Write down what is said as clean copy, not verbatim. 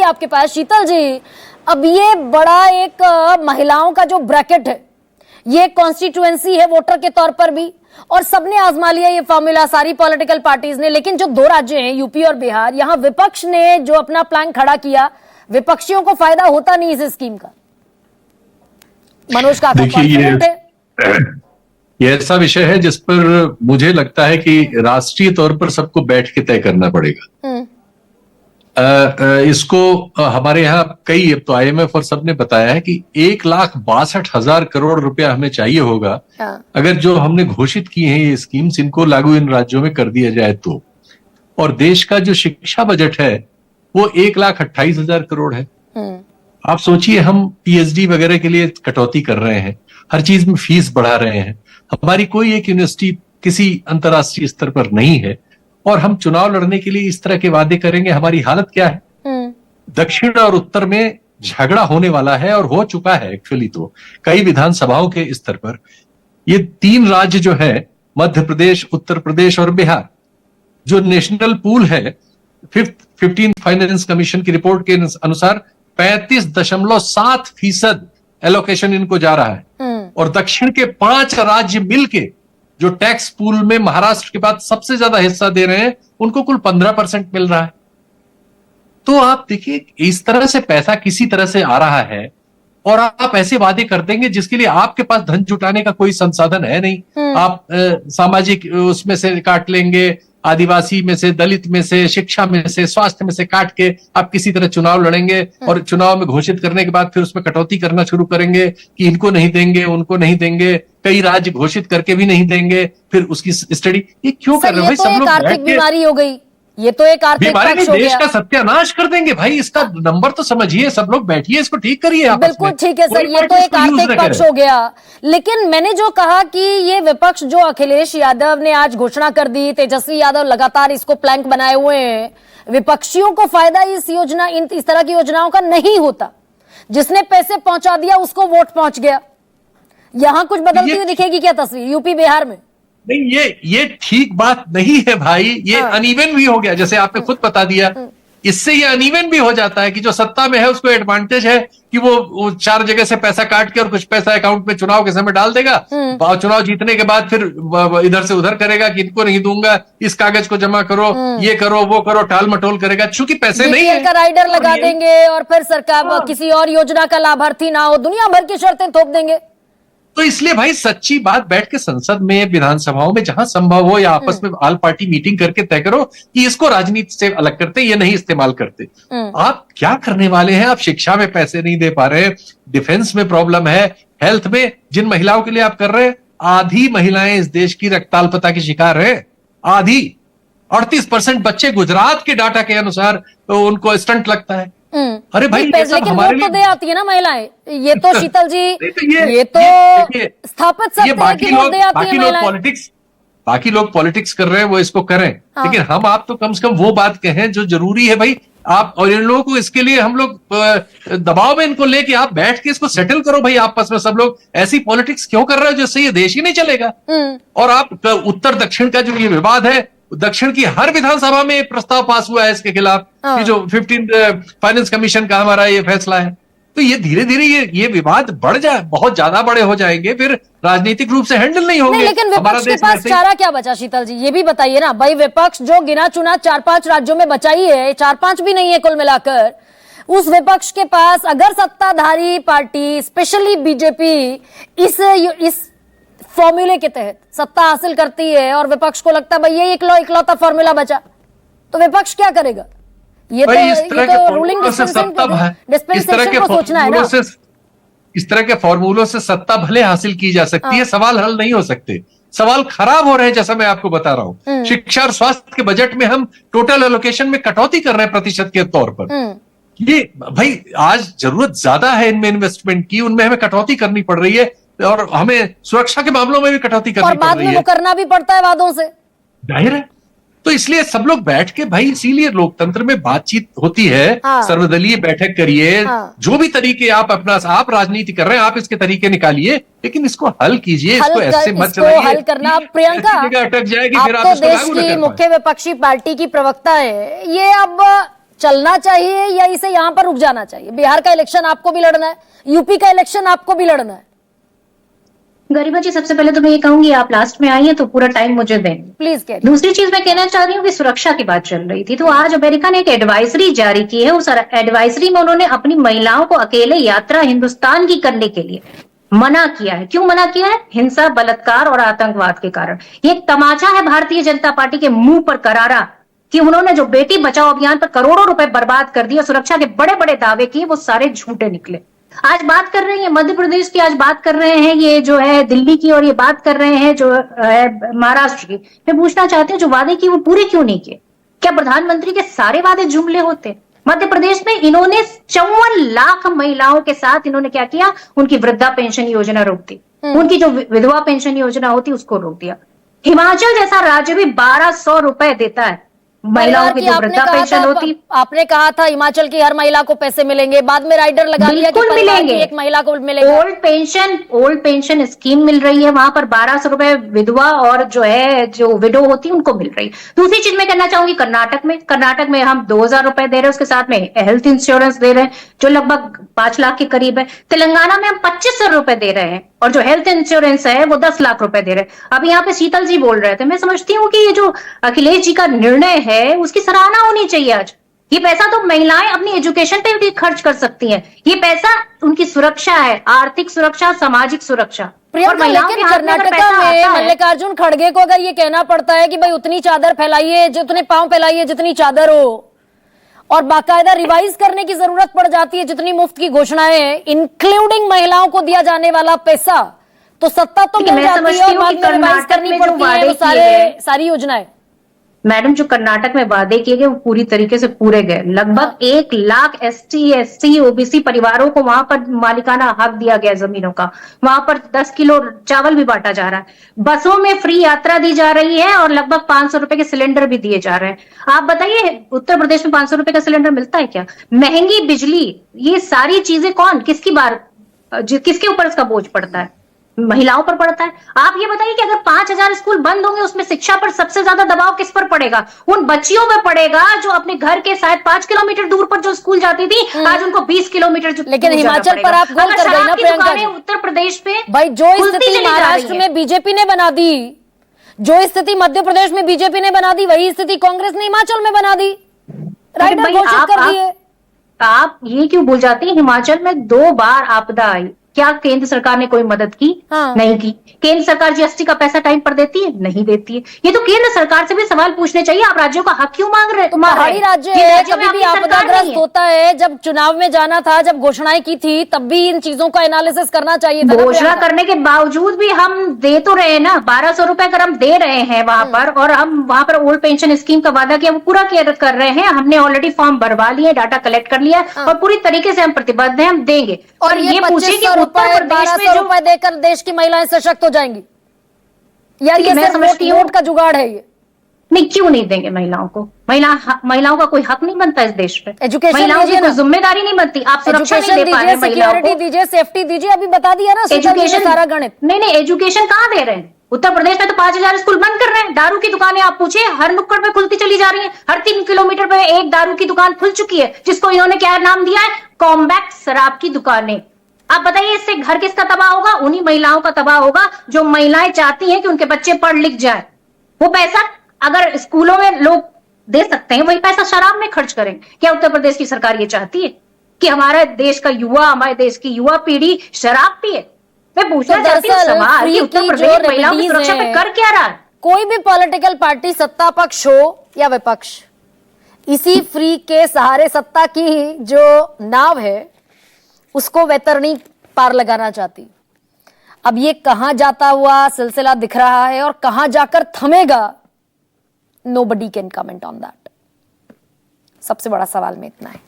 आपके पास शीतल जी। अब ये बड़ा एक महिलाओं का जो ब्रैकेट है, ये कॉन्स्टिट्यूएंसी है वोटर के तौर पर भी, और सबने आजमा लिया ये फॉर्मूला, सारी पॉलिटिकल पार्टीज ने। लेकिन जो दो राज्य हैं यूपी और बिहार, यहां विपक्ष ने जो अपना प्लान खड़ा किया, विपक्षियों को फायदा होता नहीं इस स्कीम का। मनोज काका कॉन्फिडेंट है? ये ऐसा विषय है जिस पर मुझे लगता है कि राष्ट्रीय तौर पर सबको बैठ के तय करना पड़ेगा। इसको हमारे यहाँ कई, अब तो IMF और सबने बताया है कि 1,62,000 करोड़ रुपया हमें चाहिए होगा अगर जो हमने घोषित किए हैं ये स्कीम्स, इनको लागू इन राज्यों में कर दिया जाए तो। और देश का जो शिक्षा बजट है वो 1,28,000 करोड़ है। आप सोचिए, हम PhD वगैरह के लिए कटौती कर रहे हैं, हर चीज में फीस बढ़ा रहे हैं, हमारी कोई एक यूनिवर्सिटी किसी अंतर्राष्ट्रीय स्तर पर नहीं है, और हम चुनाव लड़ने के लिए इस तरह के वादे करेंगे। हमारी हालत क्या है? दक्षिण और उत्तर में झगड़ा होने वाला है और हो चुका है एक्चुअली, तो कई विधानसभाओं के स्तर पर। ये 3 राज्य जो है, मध्य प्रदेश, उत्तर प्रदेश और बिहार, जो नेशनल पूल है 15th फाइनेंस कमीशन की रिपोर्ट के अनुसार 35.7% एलोकेशन इनको जा रहा है। और दक्षिण के 5 राज्य मिलके जो टैक्स पूल में महाराष्ट्र के बाद सबसे ज्यादा हिस्सा दे रहे हैं, उनको कुल 15% मिल रहा है। तो आप देखिए, इस तरह से पैसा किसी तरह से आ रहा है और आप ऐसे वादे कर देंगे जिसके लिए आपके पास धन जुटाने का कोई संसाधन है नहीं। आप सामाजिक उसमें से काट लेंगे, आदिवासी में से, दलित में से, शिक्षा में से, स्वास्थ्य में से काट के आप किसी तरह चुनाव लड़ेंगे, और चुनाव में घोषित करने के बाद फिर उसमें कटौती करना शुरू करेंगे कि इनको नहीं देंगे, उनको नहीं देंगे, कई राज्य घोषित करके भी नहीं देंगे, फिर उसकी स्टडी। ये क्यों कर रहे हो भाई? सब लोग आर्थिक बीमारी हो गई, ये तो एक आर्थिक पक्ष हो गया। देश का सत्यानाश कर देंगे भाई, इसका नंबर तो समझिए, सब लोग बैठिए, इसको ठीक करिए। बिल्कुल ठीक है सर, ये तो एक आर्थिक पक्ष हो गया। लेकिन मैंने जो कहा कि ये विपक्ष, जो अखिलेश यादव ने आज घोषणा कर दी, तेजस्वी यादव लगातार इसको प्लैंक बनाए हुए हैं, विपक्षियों को फायदा इस योजना, इस तरह की योजनाओं का नहीं होता। जिसने पैसे पहुंचा दिया उसको वोट पहुंच गया। यहां कुछ बदलती हुई दिखेगी क्या तस्वीर यूपी बिहार में? नहीं, ये ठीक बात नहीं है भाई। ये अनइवन भी हो गया, जैसे आपने खुद बता दिया। इससे ये अनइवन भी हो जाता है कि जो सत्ता में है उसको एडवांटेज है कि वो 4 जगह से पैसा काट के और कुछ पैसा अकाउंट में चुनाव के समय डाल देगा। चुनाव जीतने के बाद फिर इधर से उधर करेगा कि इनको नहीं दूंगा, इस कागज को जमा करो, ये करो, वो करो, टाल मटोल करेगा, चूंकि पैसे नहीं है। का राइडर लगा देंगे और फिर सरकार किसी और योजना का लाभार्थी ना हो, दुनिया भर की शर्तें थोप देंगे। तो इसलिए भाई सच्ची बात, बैठ के संसद में, विधानसभाओं में जहां संभव हो, या आपस में ऑल पार्टी मीटिंग करके तय करो कि इसको राजनीति से अलग करते, ये नहीं इस्तेमाल करते। आप क्या करने वाले हैं? आप शिक्षा में पैसे नहीं दे पा रहे, डिफेंस में प्रॉब्लम है, हेल्थ में जिन महिलाओं के लिए आप कर रहे हैं, आधी महिलाएं इस देश की रक्ताल्पता की शिकार है। आधी 38% बच्चे गुजरात के डाटा के अनुसार तो उनको स्टंट लगता है। अरे भाई, लेकिन वोट तो दे आती है ना महिलाएं। ये तो शीतल जी, ये तो स्थापित सत्य है कि वोट दे आती है महिलाएं। बाकी लोग पॉलिटिक्स कर रहे हैं, वो इसको करें, लेकिन हम आप तो कम से कम वो बात कहें जो जरूरी है भाई। आप और इन लोगों को इसके लिए हम लोग दबाव में इनको लेके आप बैठ के इसको सेटल करो भाई आपस में। सब लोग ऐसी पॉलिटिक्स क्यों कर रहे हो जिससे ये देश ही नहीं चलेगा? और आप उत्तर दक्षिण का जो ये विवाद है, दक्षिण की हर विधानसभा में प्रस्ताव पास हुआ है इसके खिलाफ कि जो 15th फाइनेंस कमीशन का हमारा ये फैसला है। तो ये धीरे धीरे ये विवाद बढ़ जाए, बहुत ज्यादा बड़े हो जाएंगे, फिर राजनीतिक रूप से हैंडल नहीं होंगे। लेकिन विपक्ष के पास चारा क्या बचा शीतल जी, ये भी बताइए ना भाई। विपक्ष जो गिना चुना 4-5 राज्यों में बचा ही है, 4-5 भी नहीं है कुल मिलाकर, उस विपक्ष के पास अगर सत्ताधारी पार्टी स्पेशली बीजेपी इस फॉर्मूले के तहत सत्ता हासिल करती है और विपक्ष को लगता है भाई ये इकलौता फॉर्मूला बचा, तो विपक्ष क्या करेगा? ये तो रूलिंग डिस्पेंसेशन को सोचना है ना। इस तरह के फॉर्मूलों से सत्ता भले हासिल की जा सकती है, सवाल हल नहीं हो सकते। सवाल खराब हो रहे हैं, जैसा मैं आपको बता रहा हूं। शिक्षा और स्वास्थ्य के बजट में हम टोटल एलोकेशन में कटौती कर रहे हैं प्रतिशत के तौर पर। ये भाई आज जरूरत ज्यादा है इनमें इन्वेस्टमेंट की, उनमें हमें कटौती करनी पड़ रही है, और हमें सुरक्षा के मामलों में भी कटौती करनी पड़ रही है, और बाद में वो करना भी पड़ता है वादों से, जाहिर है। तो इसलिए सब लोग बैठ के भाई, इसीलिए लोकतंत्र में बातचीत होती है। सर्वदलीय बैठक करिए, जो भी तरीके आप आप राजनीति कर रहे हैं, आप इसके तरीके निकालिए, लेकिन इसको हल कीजिए, इसको ऐसे मत चलाइए। हल करना प्रियंका अटक जाएगी, फिर आप तो देश की मुख्य विपक्षी पार्टी की प्रवक्ता है, ये अब चलना चाहिए या इसे यहां पर रुक जाना चाहिए? बिहार का इलेक्शन आपको भी लड़ना है, यूपी का इलेक्शन आपको भी लड़ना है। गरिमा जी, सबसे पहले तो मैं ये कहूंगी आप लास्ट में आई है तो पूरा टाइम मुझे दें प्लीज कह। दूसरी चीज मैं कहना चाह रही हूँ कि सुरक्षा की बात चल रही थी, तो आज अमेरिका ने एक एडवाइजरी जारी की है। उस एडवाइजरी में उन्होंने अपनी महिलाओं को अकेले यात्रा हिंदुस्तान की करने के लिए मना किया है। क्यों मना किया है? हिंसा, बलात्कार और आतंकवाद के कारण। ये एक तमाचा है भारतीय जनता पार्टी के मुंह पर करारा कि उन्होंने जो बेटी बचाओ अभियान पर करोड़ों रुपए बर्बाद कर दिए, सुरक्षा के बड़े बड़े दावे किए, वो सारे झूठे निकले। आज बात कर रहे हैं मध्य प्रदेश की, आज बात कर रहे हैं ये जो है दिल्ली की, और ये बात कर रहे हैं जो है महाराष्ट्र की। मैं पूछना चाहती हूँ जो वादे किए वो पूरे क्यों नहीं किए? क्या प्रधानमंत्री के सारे वादे जुमले होते? मध्य प्रदेश में इन्होंने 54 लाख महिलाओं के साथ इन्होंने क्या किया? उनकी वृद्धा पेंशन योजना रोक दी, उनकी जो विधवा पेंशन योजना होती उसको रोक दिया। हिमाचल जैसा राज्य भी 1200 रुपए देता है महिलाओं की जो वृद्धा पेंशन होती। आपने कहा था हिमाचल की हर महिला को पैसे मिलेंगे, बाद में राइडर लगा दिया कि मिलेंगे, एक महिला को मिलेगा। ओल्ड पेंशन स्कीम मिल रही है, वहां पर 1200 रुपए विधवा और जो है जो विडो होती है उनको मिल रही है। दूसरी चीज मैं कहना चाहूंगी, कर्नाटक में हम 2000 रुपए दे रहे हैं, उसके साथ में हेल्थ इंश्योरेंस दे रहे हैं जो लगभग 5 लाख के करीब है। तेलंगाना में हम 2500 रुपए दे रहे हैं और जो हेल्थ इंश्योरेंस है वो 10 लाख रुपए दे रहे हैं। अभी यहाँ पे शीतल जी बोल रहे थे, मैं समझती हूँ कि ये जो अखिलेश जी का निर्णय है उसकी सराहना होनी चाहिए। आज ये पैसा तो महिलाएं अपनी एजुकेशन पे भी खर्च कर सकती हैं। ये पैसा उनकी सुरक्षा है, आर्थिक सुरक्षा, सामाजिक सुरक्षा। प्रियंका, लेकिन कर्नाटका में मल्लिकार्जुन खड़गे को अगर ये कहना पड़ता है कि भाई उतनी चादर फैलाइए, जितने पांव फैलाइए जितनी चादर हो, और बाकायदा रिवाइज करने की जरूरत पड़ जाती है जितनी मुफ्त की घोषणाएं, इंक्लूडिंग महिलाओं को दिया जाने वाला पैसा, तो सत्ता तो मिल जाती है और बाद में रिवाइज करनी पड़ती है सारी योजनाएं। मैडम, जो कर्नाटक में वादे किए गए वो पूरी तरीके से पूरे गए। लगभग 1 लाख ST SC OBC परिवारों को वहां पर मालिकाना हक दिया गया जमीनों का। वहां पर 10 किलो चावल भी बांटा जा रहा है, बसों में फ्री यात्रा दी जा रही है और लगभग 500 रुपए के सिलेंडर भी दिए जा रहे हैं। आप बताइए उत्तर प्रदेश में 500 रुपए का सिलेंडर मिलता है क्या? महंगी बिजली, ये सारी चीजें किसके ऊपर इसका बोझ पड़ता है? महिलाओं पर पड़ता है। आप ये बताइए कि अगर 5000 स्कूल बंद होंगे उसमें शिक्षा पर सबसे ज्यादा दबाव किस पर पड़ेगा? उन बच्चियों पर पड़ेगा जो अपने घर के शायद 5 किलोमीटर दूर पर जो स्कूल जाती थी, आज उनको 20 किलोमीटर। लेकिन हिमाचल पर आप गोल कर गई ना प्रियंका जी। उत्तर प्रदेश पे भाई जो स्थिति महाराष्ट्र में बीजेपी ने बना दी, जो स्थिति मध्य प्रदेश में बीजेपी ने बना दी, वही स्थिति कांग्रेस ने हिमाचल में बना दी, राइटर घोषित कर दिए। आप ये क्यों भूल जाती है हिमाचल में 2 बार आपदा आई, क्या केंद्र सरकार ने कोई मदद की? हाँ। नहीं की। केंद्र सरकार GST का पैसा टाइम पर देती है? नहीं देती है। ये तो केंद्र सरकार से भी सवाल पूछने चाहिए, आप राज्यों का हक क्यों मांग रहे हैं? पहाड़ी राज्य है, कभी भी आपदाग्रस्त होता है। जब चुनाव में जाना था, जब घोषणाएं की थी, तब भी इन चीजों का एनालिसिस करना चाहिए था। घोषणा करने के बावजूद भी हम दे तो रहे हैं ना, 1200 रुपए अगर हम दे रहे हैं वहां पर, और हम वहां पर ओल्ड पेंशन स्कीम का वादा किया वो पूरा कर रहे हैं। हमने ऑलरेडी फॉर्म भरवा लिए, डाटा कलेक्ट कर लिया और पूरी तरीके से हम प्रतिबद्ध हैं, हम देंगे। और ये पूछे कि उत्तर प्रदेश में 1200 रुपए देकर देश की महिलाएं सशक्त हो जाएंगी? यार ये सिर्फ वोट का जुगाड़ है। ये नहीं, क्यों नहीं देंगे महिलाओं को? महिलाओं का कोई हक नहीं बनता इस देश पे? एजुकेशन महिलाओं की कोई जिम्मेदारी नहीं बनती? आप सुरक्षा नहीं दे पा रहे, सिक्योरिटी दीजिए, सेफ्टी दीजिए, अभी बता दिया ना एजुकेशन सारा गणित। नहीं, एजुकेशन कहाँ दे रहे हैं? उत्तर प्रदेश में तो 5000 स्कूल बंद कर रहे हैं। दारू की दुकानें आप पूछे हर नुक्कड़ पे खुलती चली जा रही है। हर 3 किलोमीटर पे एक दारू की दुकान खुल चुकी है, जिसको इन्होंने क्या नाम दिया है? कॉम्बैक्ट शराब की दुकानें। आप बताइए इससे घर किसका तबाह होगा? उन्हीं महिलाओं का तबाह होगा जो महिलाएं चाहती हैं कि उनके बच्चे पढ़ लिख जाए। वो पैसा अगर स्कूलों में लोग दे सकते हैं, वही पैसा शराब में खर्च करें। क्या उत्तर प्रदेश की सरकार ये चाहती है कि हमारे देश का युवा, हमारे देश की युवा पीढ़ी शराब पिए? मैं पूछना चाहती हूँ सवाल कि उत्तर प्रदेश महिलाओं की सुरक्षा पे कर क्या रहा है? कोई भी पॉलिटिकल पार्टी, सत्ता पक्ष हो या विपक्ष, इसी फ्री के सहारे सत्ता की जो नाव है उसको वैतरणी पार लगाना चाहती। अब ये कहां जाता हुआ सिलसिला दिख रहा है और कहां जाकर थमेगा, nobody can comment on that. सबसे बड़ा सवाल में इतना है।